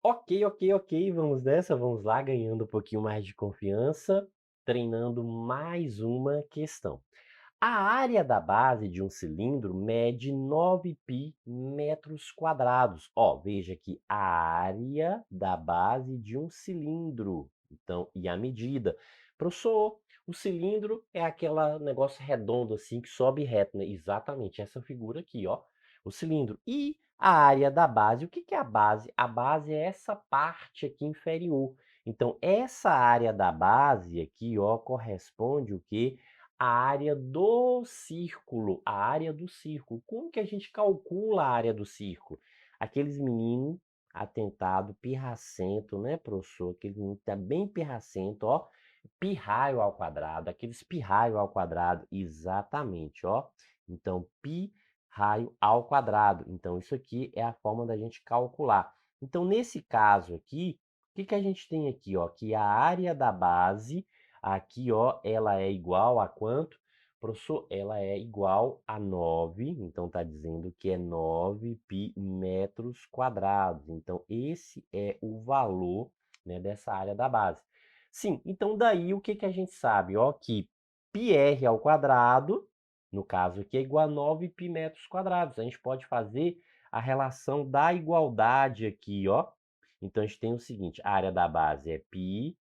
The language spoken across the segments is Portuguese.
Ok, vamos nessa, vamos lá, ganhando um pouquinho mais de confiança, treinando mais uma questão. A área da base de um cilindro mede 9π metros quadrados. Ó, veja que a área da base de um cilindro. Então, e a medida. Professor, o cilindro é aquele negócio redondo assim que sobe reto, né? Exatamente essa figura aqui, ó. O cilindro. E a área da base, o que que é a base? A base é essa parte aqui inferior. Então, essa área da base aqui, ó, corresponde o quê? A área do círculo, a área do círculo. Como que a gente calcula a área do círculo? Aqueles meninos atentado, pirracento, né, professor? Aquele menino que tá bem pirracento, ó. Pi-raio ao quadrado, aqueles pi-raio ao quadrado, exatamente, ó. Então, pi-raio ao quadrado. Então, isso aqui é a forma da gente calcular. Então, nesse caso aqui, o que que a gente tem aqui, ó? Que a área da base aqui, ó, ela é igual a quanto? Professor, ela é igual a 9, então está dizendo que é 9π metros quadrados. Então, esse é o valor, né, dessa área da base. Sim, então daí o que que a gente sabe? Ó, que πr ao quadrado, no caso aqui, é igual a 9π metros quadrados. A gente pode fazer a relação da igualdade aqui, ó. Então, a gente tem o seguinte, a área da base é π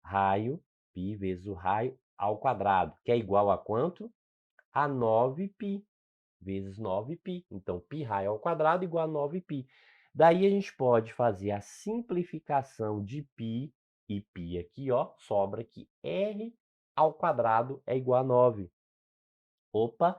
raio, π vezes o raio ao quadrado, que é igual a quanto? A 9π vezes 9π. Então, π raio ao quadrado igual a 9π. Daí a gente pode fazer a simplificação de π e π aqui, ó, sobra que r ao quadrado é igual a 9. Opa,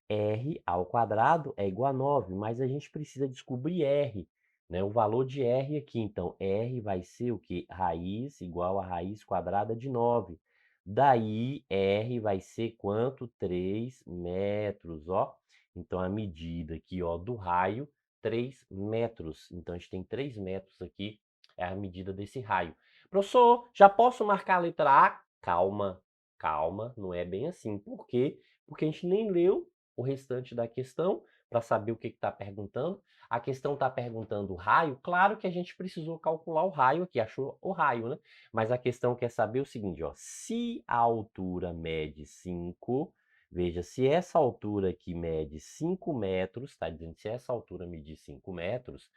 r ao quadrado é igual a 9, mas a gente precisa descobrir r, né? O valor de r aqui. Então, r vai ser o quê? Raiz igual a raiz quadrada de 9. Daí, r vai ser quanto? 3 metros, ó. Então, a medida aqui, ó, do raio, 3 metros. Então, a gente tem 3 metros aqui, é a medida desse raio. Professor, já posso marcar a letra A? Calma, calma, não é bem assim. Por quê? Porque a gente nem leu o restante da questão para saber o que está perguntando. A questão está perguntando o raio, claro que a gente precisou calcular o raio aqui, achou o raio, né? Mas a questão quer saber o seguinte, ó, se a altura mede 5, veja, se essa altura aqui mede 5 metros, está dizendo se essa altura medir 5 metros,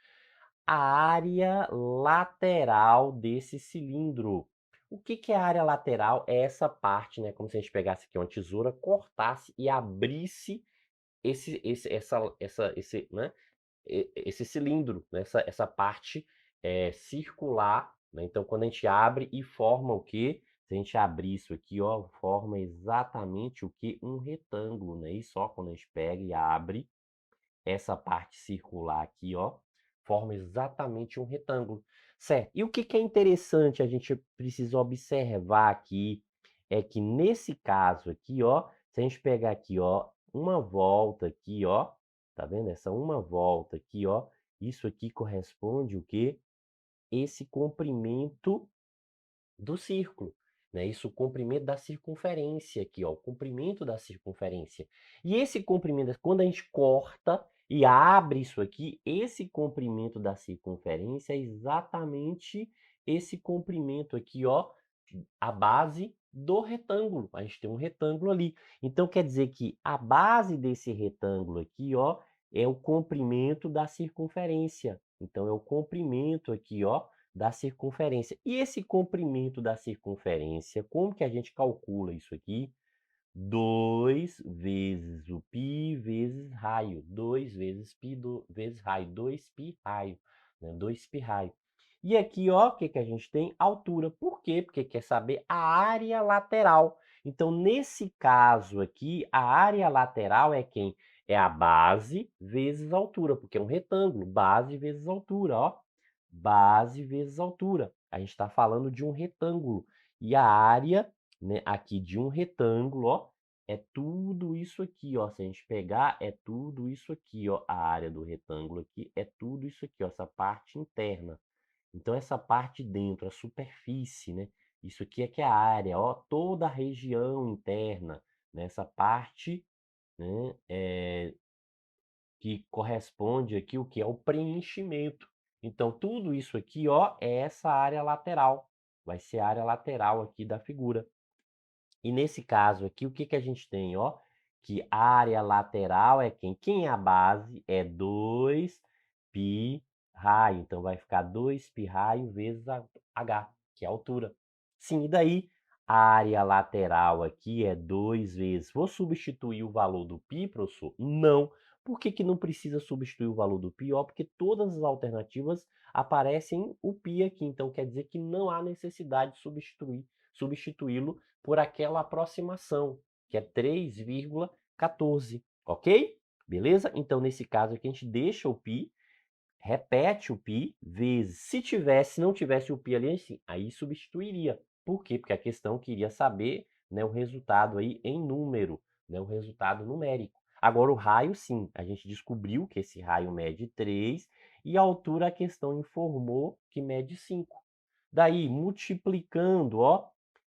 a área lateral desse cilindro. O que que é a área lateral? É essa parte, né? Como se a gente pegasse aqui uma tesoura, cortasse e abrisse esse cilindro, né? Essa parte circular, né? Então, quando a gente abre e forma o quê? Se a gente abrir isso aqui, ó, forma exatamente o que? Um retângulo, né? E só quando a gente pega e abre essa parte circular aqui, ó, forma exatamente um retângulo, certo? E o que que é interessante a gente precisa observar aqui, é que nesse caso aqui, ó, se a gente pegar aqui, ó, uma volta aqui, ó, tá vendo? Essa uma volta aqui, ó, isso aqui corresponde o quê? Esse comprimento do círculo, né? Isso, o comprimento da circunferência aqui, ó, o comprimento da circunferência. E esse comprimento, quando a gente corta e abre isso aqui, esse comprimento da circunferência é exatamente esse comprimento aqui, ó, a base do retângulo. A gente tem um retângulo ali. Então, quer dizer que a base desse retângulo aqui, ó, é o comprimento da circunferência. Então, é o comprimento aqui, ó, da circunferência. E esse comprimento da circunferência, como que a gente calcula isso aqui? 2 vezes o π vezes raio. 2 vezes π vezes raio. 2π raio, né? 2π raio. E aqui, ó, o que que a gente tem? Altura. Por quê? Porque quer saber a área lateral. Então, nesse caso aqui, a área lateral é quem? É a base vezes altura, porque é um retângulo. Base vezes altura, ó. Base vezes altura. A gente está falando de um retângulo. E a área, né, aqui de um retângulo, ó, é tudo isso aqui, ó. Se a gente pegar, é tudo isso aqui, ó. A área do retângulo aqui é tudo isso aqui, ó, essa parte interna. Então, essa parte dentro, a superfície, né? Isso aqui é que é a área, ó, toda a região interna, né? Essa parte, né, que corresponde aqui o que é o preenchimento. Então, tudo isso aqui, ó, é essa área lateral. Vai ser a área lateral aqui da figura. E nesse caso aqui, o que que a gente tem, ó? Que a área lateral é quem? Quem é a base? É 2π raio. Então, vai ficar 2π raio vezes h, que é a altura. Sim, e daí a área lateral aqui é 2 vezes. Vou substituir o valor do π, professor? Não. Por que que não precisa substituir o valor do π? Ó, porque todas as alternativas aparecem o π aqui. Então, quer dizer que não há necessidade de substituí-lo por aquela aproximação, que é 3,14, ok? Beleza? Então, nesse caso aqui, a gente deixa o π, repete o π vezes. Se não tivesse o π ali, assim, aí substituiria. Por quê? Porque a questão queria saber, né, o resultado aí em número, né, o resultado numérico. Agora, o raio, sim, a gente descobriu que esse raio mede 3 e a altura a questão informou que mede 5. Daí, multiplicando, ó,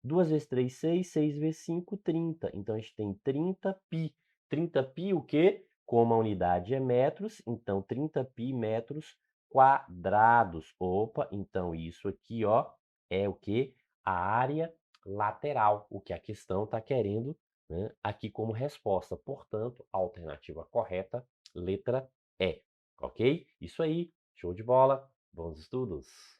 2 vezes 3, 6, 6 vezes 5, 30. Então, a gente tem 30π. 30π o quê? Como a unidade é metros, então 30π metros quadrados. Opa, então isso aqui, ó, é o quê? A área lateral, o que a questão está querendo, né, aqui como resposta. Portanto, a alternativa correta, letra E. Ok? Isso aí, show de bola, bons estudos!